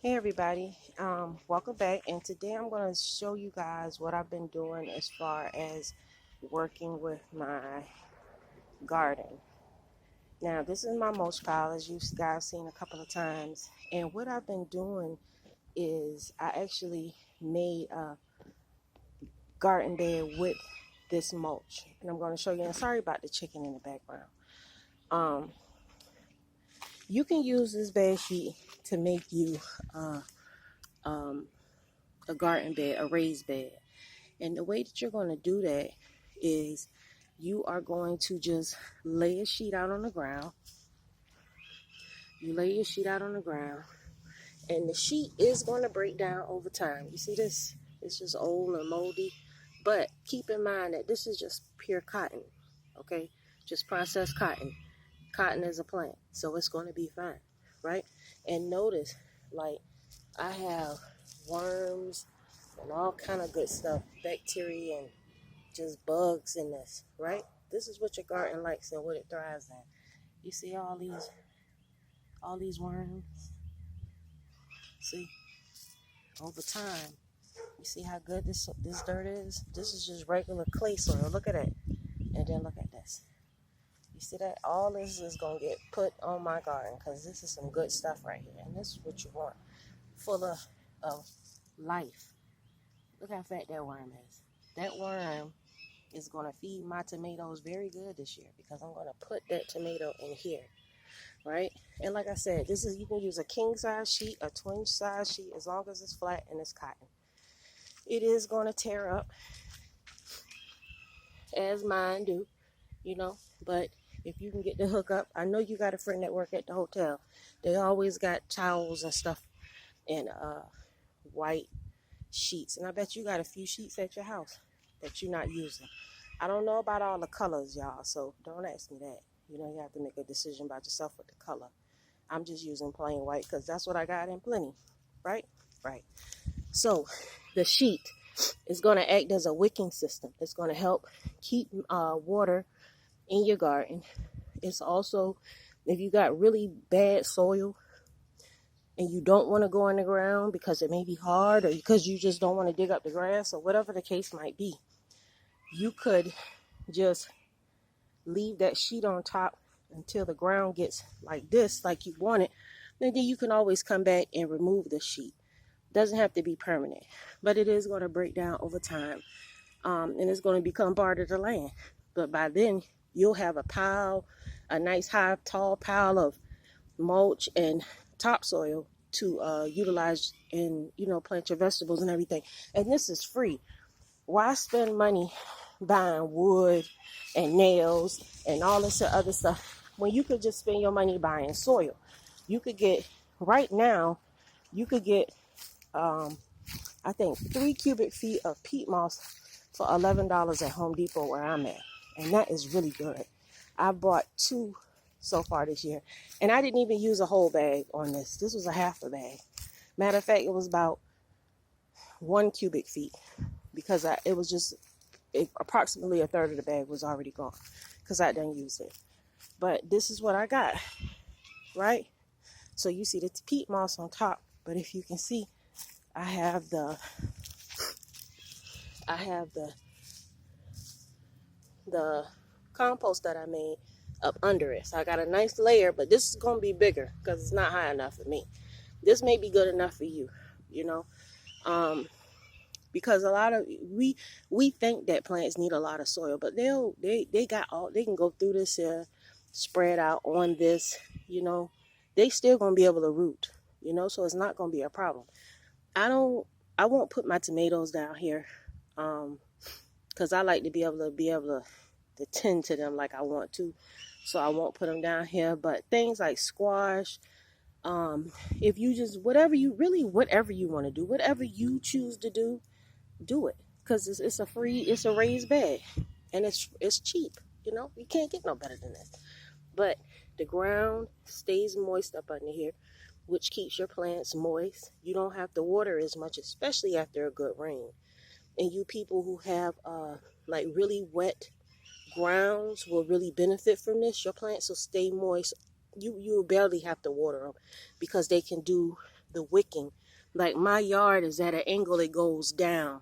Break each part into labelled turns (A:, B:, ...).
A: Hey everybody, welcome back, and today I'm going to show you guys what I've been doing as far as working with my garden. Now this is my mulch pile, as you guys seen a couple of times, and what I've been doing is I actually made a garden bed with this mulch, and I'm going to show you, and sorry about the chicken in the background. You can use this bed sheet to make you a garden bed, a raised bed. And the way that you're going to do that is you are going to just lay a sheet out on the ground. You lay your sheet out on the ground, and the sheet is going to break down over time. You see this? It's just old and moldy. But keep in mind that this is just pure cotton, okay? Just processed cotton. Cotton is a plant, so it's going to be fine, right? And notice, like, I have worms and all kind of good stuff, bacteria and just bugs in this, right? This is what your garden likes and what it thrives in. You see all these worms? See? Over time, you see how good this dirt is? This is just regular clay soil. Look at that. And then look at this. You see that? All this is going to get put on my garden because this is some good stuff right here. And this is what you want. Full of life. Look how fat that worm is. That worm is going to feed my tomatoes very good this year because I'm going to put that tomato in here, right? And like I said, you can use a king size sheet, a twin size sheet, as long as it's flat and it's cotton. It is going to tear up, as mine do, but if you can get the hook up, I know you got a friend that work at the hotel. They always got towels and stuff and white sheets, and I bet you got a few sheets at your house that you're not using. I don't know about all the colors, y'all, so don't ask me that. You have to make a decision about yourself with the color. I'm just using plain white because that's what I got in plenty, right? So the sheet is going to act as a wicking system. It's going to help keep water in your garden. It's also, if you got really bad soil and you don't want to go in the ground because it may be hard or because you just don't want to dig up the grass or whatever the case might be, you could just leave that sheet on top until the ground gets like this, like you want it. And then you can always come back and remove the sheet. Doesn't have to be permanent, but it is going to break down over time, and it's going to become part of the land. But by then, you'll have a nice high, tall pile of mulch and topsoil to utilize and plant your vegetables and everything. And this is free. Why spend money buying wood and nails and all this other stuff when you could just spend your money buying soil? You could get, right now, I think 3 cubic feet of peat moss for $11 at Home Depot where I'm at. And that is really good. I bought 2 so far this year. And I didn't even use a whole bag on this. This was a half a bag. Matter of fact, it was about 1 cubic feet because it was just approximately a third of the bag was already gone because I didn't use it. But this is what I got, right? So you see the peat moss on top, but if you can see, I have the compost that I made up under it. So I got a nice layer, but this is going to be bigger because it's not high enough for me. This may be good enough for you, because a lot of we think that plants need a lot of soil, but they can go through this here, spread out on this, they still going to be able to root, so it's not going to be a problem. I won't put my tomatoes down here because I like to be able to tend to them like I want to, so I won't put them down here. But things like squash, if you just whatever you want to do, whatever you choose to do it, because it's a raised bed and it's cheap. You can't get no better than this. But the ground stays moist up under here, which keeps your plants moist. You don't have to water as much, especially after a good rain. And you people who have like really wet grounds will really benefit from this. Your plants will stay moist. You will barely have to water them because they can do the wicking. Like my yard is at an angle, it goes down.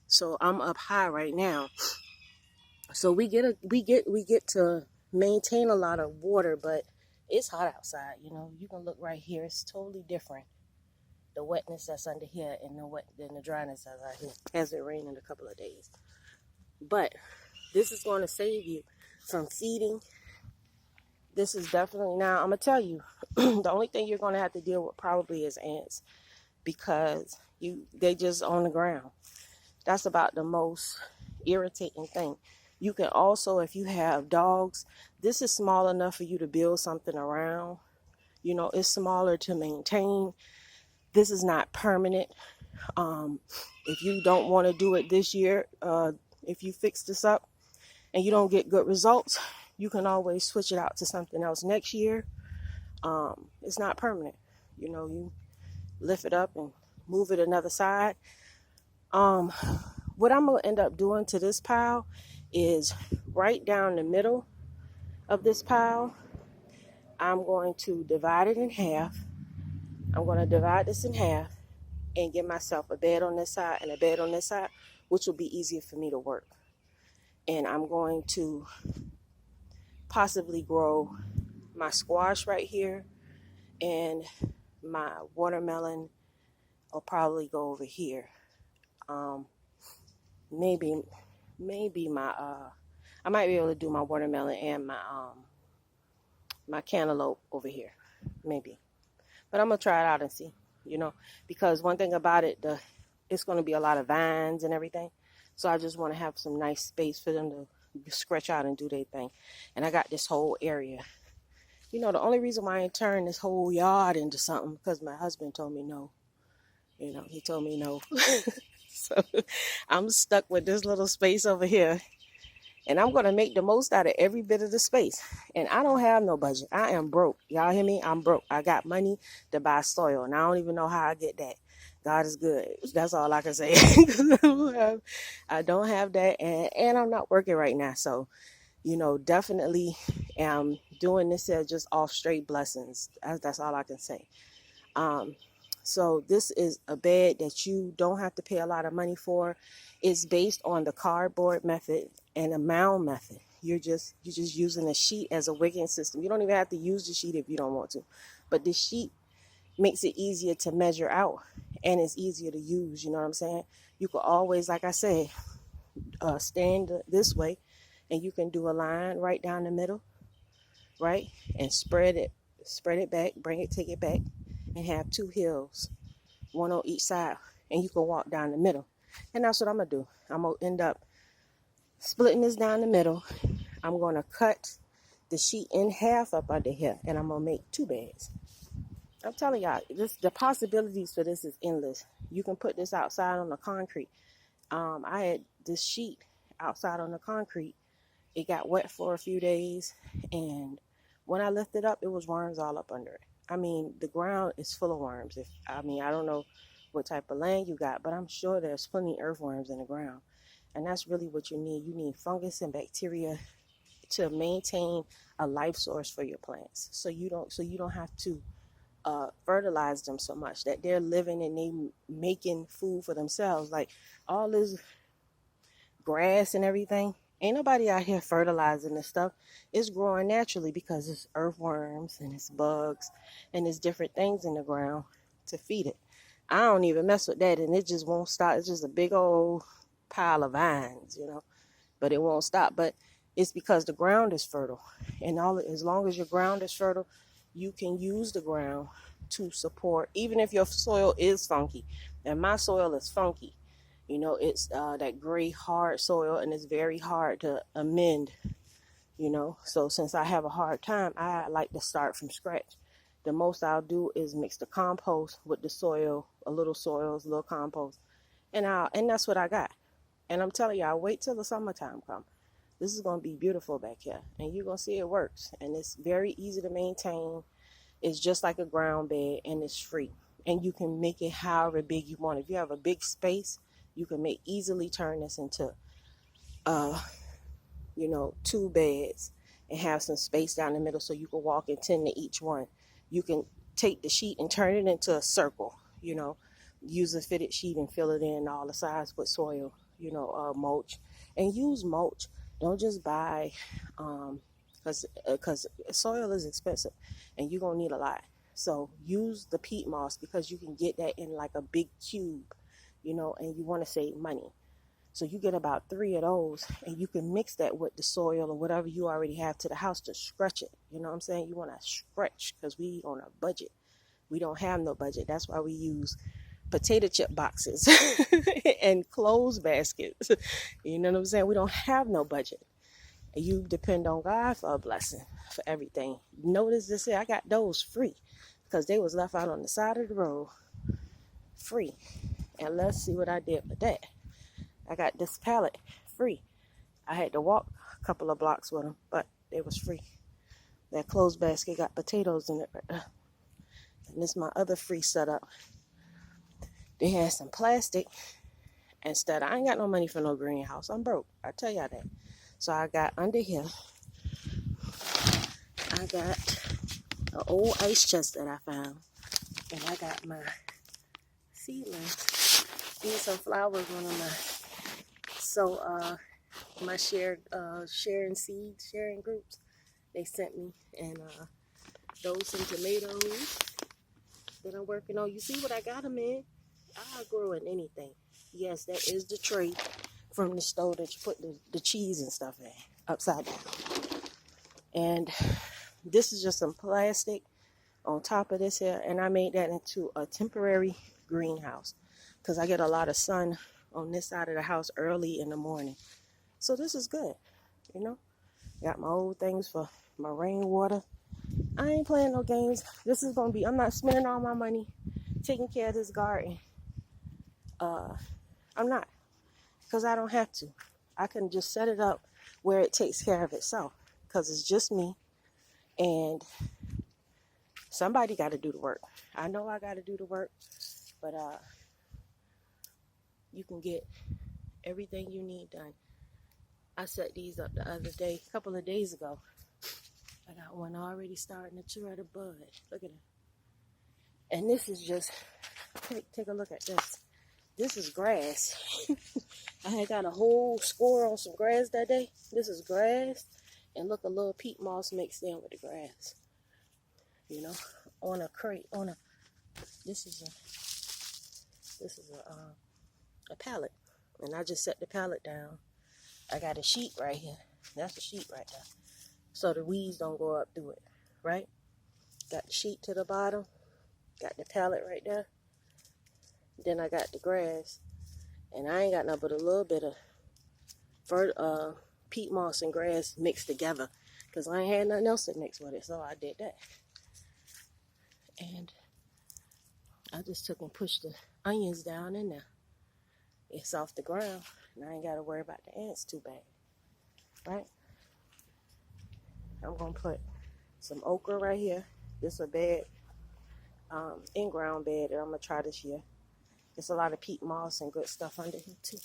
A: So I'm up high right now. So we get to maintain a lot of water, but it's hot outside. You know, you can look right here. It's totally different. The wetness that's under here and the dryness that's out here. Hasn't rained in a couple of days. But this is going to save you from feeding. This is definitely, now I'm going to tell you, the only thing you're going to have to deal with probably is ants, because they just on the ground. That's about the most irritating thing. You can also, if you have dogs, this is small enough for you to build something around. You know, it's smaller to maintain. This is not permanent. If you don't want to do it this year, if you fix this up and you don't get good results, you can always switch it out to something else next year. It's not permanent. You know, you lift it up and move it another side. What I'm going to end up doing to this pile is right down the middle of this pile, I'm going to divide it in half. I'm going to divide this in half and give myself a bed on this side and a bed on this side, which will be easier for me to work. And I'm going to possibly grow my squash right here, and my watermelon will probably go over here. Maybe my I might be able to do my watermelon and my cantaloupe over here, maybe. But I'm gonna try it out and see, you know, because one thing about it, it's gonna be a lot of vines and everything. So I just want to have some nice space for them to stretch out and do their thing. And I got this whole area. You know, the only reason why I ain't turned this whole yard into something, because my husband told me no. You know, he told me no. So I'm stuck with this little space over here. And I'm going to make the most out of every bit of the space. And I don't have no budget. I am broke. Y'all hear me? I'm broke. I got money to buy soil. And I don't even know how I get that. God is good. That's all I can say. I don't have that. And I'm not working right now. So, you know, definitely am doing this here just off straight blessings. That's all I can say. So this is a bed that you don't have to pay a lot of money for. It's based on the cardboard method and a mound method. You're just using a sheet as a wicking system. You don't even have to use the sheet if you don't want to. But the sheet makes it easier to measure out, and it's easier to use. You know what I'm saying? You could always, like I said, stand this way, and you can do a line right down the middle, right? And spread it back, take it back, and have two hills, one on each side, and you can walk down the middle. And that's what I'm gonna do. I'm gonna end up splitting this down the middle. I'm gonna cut the sheet in half up under here, and I'm gonna make two beds. I'm telling y'all, the possibilities for this is endless. You can put this outside on the concrete. I had this sheet outside on the concrete. It got wet for a few days, and when I lifted up, it was worms all up under it. I mean, the ground is full of worms. I don't know what type of land you got, but I'm sure there's plenty of earthworms in the ground. And that's really what you need. You need fungus and bacteria to maintain a life source for your plants. So you don't have to fertilize them so much, that they're living and they making food for themselves. Like all this grass and everything, ain't nobody out here fertilizing this stuff. It's growing naturally because it's earthworms and it's bugs and it's different things in the ground to feed it. I don't even mess with that, and it just won't stop. It's just a big old pile of vines, you know, but it won't stop. But it's because the ground is fertile, and as long as your ground is fertile, you can use the ground to support, even if your soil is funky. And my soil is funky. You know, it's that gray, hard soil, and it's very hard to amend, you know. So since I have a hard time, I like to start from scratch. The most I'll do is mix the compost with the soil, a little compost, and that's what I got. And I'm telling y'all, wait till the summertime comes. This is going to be beautiful back here, and you're going to see it works. And it's very easy to maintain. It's just like a ground bed, and it's free. And you can make it however big you want. If you have a big space, you can easily turn this into, two beds and have some space down the middle so you can walk and tend to each one. You can take the sheet and turn it into a circle. use a fitted sheet and fill it in all the sides with soil, mulch, and use mulch. Don't just buy, because soil is expensive and you're going to need a lot. So use the peat moss, because you can get that in like a big cube, and you want to save money. So you get about 3 of those, and you can mix that with the soil or whatever you already have to the house to stretch it. You know what I'm saying? You want to stretch, because we on a budget. We don't have no budget. That's why we use potato chip boxes and clothes baskets. You know what I'm saying? We don't have no budget. And you depend on God for a blessing for everything. Notice this here, I got those free because they was left out on the side of the road free. And let's see what I did with that. I got this pallet free. I had to walk a couple of blocks with them, but they was free. That clothes basket got potatoes in it right there. And this is my other free setup. They had some plastic instead. I ain't got no money for no greenhouse. I'm broke. I tell y'all that. So I got under here, I got an old ice chest that I found. And I got my seedlings. These some flowers, one of my, so my sharing groups, they sent me. And those some tomatoes that I'm working on. You see what I got them in? I'll grow in anything. Yes, that is the tray from the store that you put the cheese and stuff in, upside down. And this is just some plastic on top of this here, and I made that into a temporary greenhouse because I get a lot of sun on this side of the house early in the morning. So this is good, Got my old things for my rainwater. I ain't playing no games. This is gonna be, I'm not spending all my money taking care of this garden. I'm not, because I don't have to. I can just set it up where it takes care of itself, because it's just me, and somebody got to do the work. I know I got to do the work, but you can get everything you need done. I set these up the other day, a couple of days ago. I got one already starting to try to bud. Look at it. And this is just, take a look at this. This is grass. I had got a whole score on some grass that day. This is grass, and look, a little peat moss mixed in with the grass. On a crate, this is a pallet, and I just set the pallet down. I got a sheet right here. That's the sheet right there, so the weeds don't go up through it. Right? Got the sheet to the bottom. Got the pallet right there. Then I got the grass, and I ain't got nothing but a little bit of peat moss and grass mixed together, because I ain't had nothing else to mix with it, so I did that. And I just took and pushed the onions down in there. It's off the ground, and I ain't got to worry about the ants too bad, right? I'm going to put some okra right here. This is a bed, in-ground bed that I'm going to try this year. There's a lot of peat moss and good stuff under here too.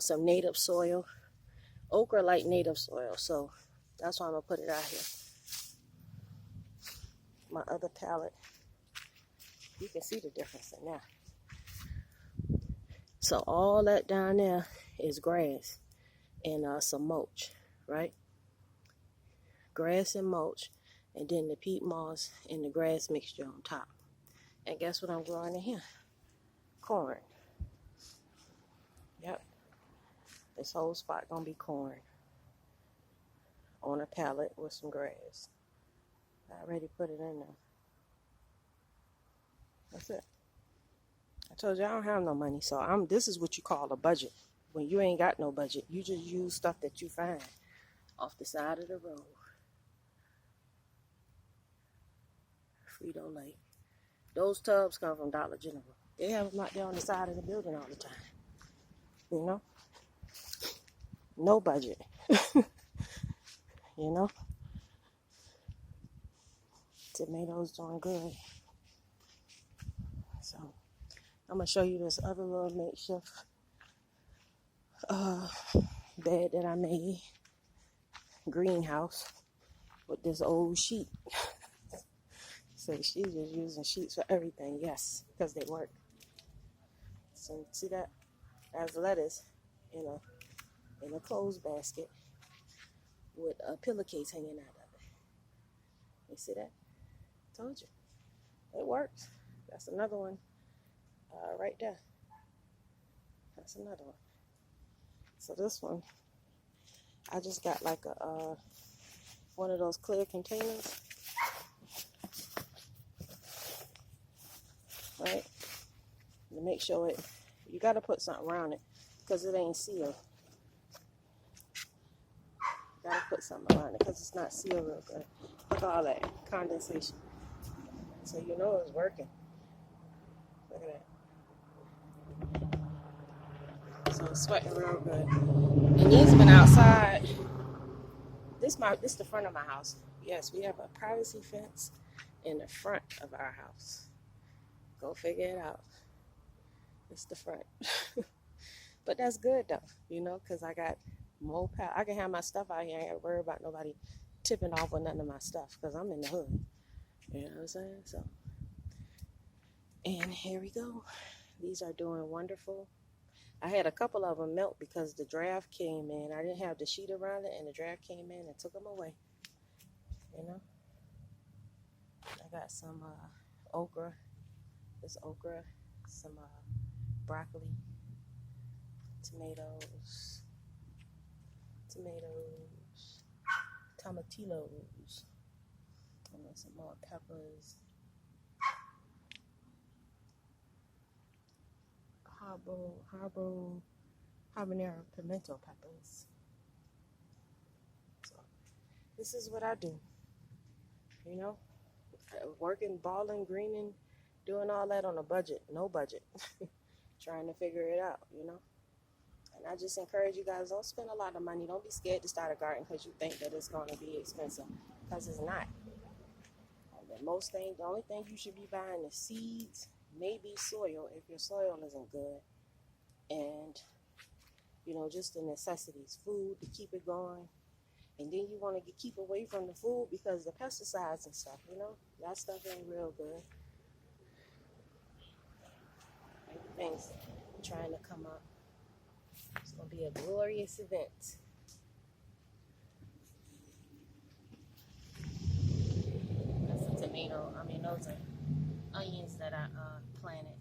A: Some native soil. Okra like native soil, so that's why I'm going to put it out here. My other palette, you can see the difference in there. So all that down there is grass and some mulch, right? Grass and mulch. And then the peat moss and the grass mixture on top. And guess what I'm growing in here? Corn. Yep. This whole spot gonna be corn. On a pallet with some grass. I already put it in there. That's it. I told you I don't have no money, so this is what you call a budget. When you ain't got no budget, you just use stuff that you find off the side of the road. Frito Lay. Those tubs come from Dollar General. They have them out there on the side of the building all the time. No budget. Tomatoes doing good. So I'm gonna show you this other little makeshift bed that I made. Greenhouse with this old sheet. So she's just using sheets for everything. Yes, because they work. So see that? As lettuce in a clothes basket with a pillowcase hanging out of it. You see that? Told you. It works. That's another one right there. That's another one. So this one, I just got like a one of those clear containers, right? To make sure you got to put something around it because it ain't sealed. You got to put something around it because it's not sealed real good. Look at all that condensation. So you know it's working. Look at that. So it's sweating real good. And these been outside. This the front of my house. Yes, we have a privacy fence in the front of our house. Go figure it out. It's the front. But that's good though, because I got more power. I can have my stuff out here. I ain't got to worry about nobody tipping off with none of my stuff because I'm in the hood. You know what I'm saying? So, and here we go. These are doing wonderful. I had a couple of them melt because the draft came in. I didn't have the sheet around it, and the draft came in and took them away. I got some okra. This okra, some broccoli, tomatoes, tomatillos, and then some more peppers, habanero pimento peppers. So this is what I do, working, balling, greening, doing all that on a budget, no budget, trying to figure it out, And I just encourage you guys, don't spend a lot of money. Don't be scared to start a garden because you think that it's going to be expensive, because it's not. The only thing you should be buying is seeds, maybe soil if your soil isn't good, and just the necessities, food to keep it going. And then you want to keep away from the food because the pesticides and stuff, that stuff ain't real good. Everything's trying to come up. It's going to be a glorious event. That's a tomato. Those are onions that I planted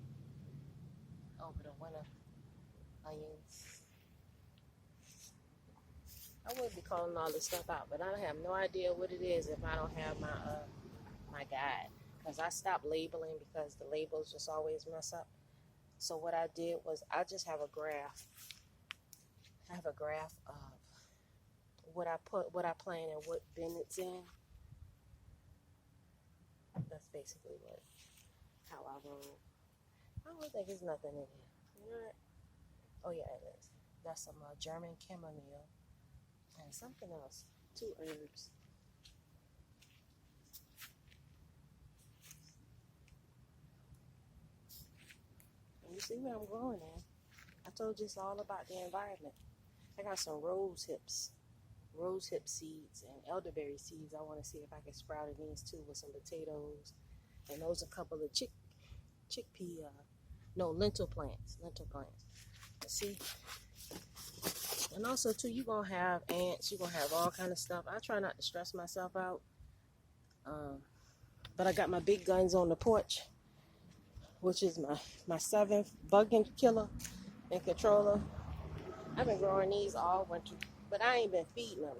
A: over the winter. Onions. I would be calling all this stuff out, but I have no idea what it is if I don't have my guide. Because I stopped labeling because the labels just always mess up. So what I did was I just have a graph. I have a graph of what I plant and what bin it's in. That's basically how I roll. I don't think there's nothing in here. You know what? Oh yeah, it is. That's some German chamomile and something else. 2 herbs. And you see what I'm growing in. I told you it's all about the environment. I got some rose hip seeds and elderberry seeds. I want to see if I can sprout these too with some potatoes. And those are a couple of lentil plants. See? And also too, you're going to have ants. You're going to have all kind of stuff. I try not to stress myself out. But I got my big guns on the porch, which is my 7th bug killer and controller. I've been growing these all winter, but I ain't been feeding them,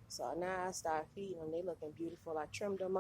A: So now I start feeding them. They looking beautiful. I trimmed them up.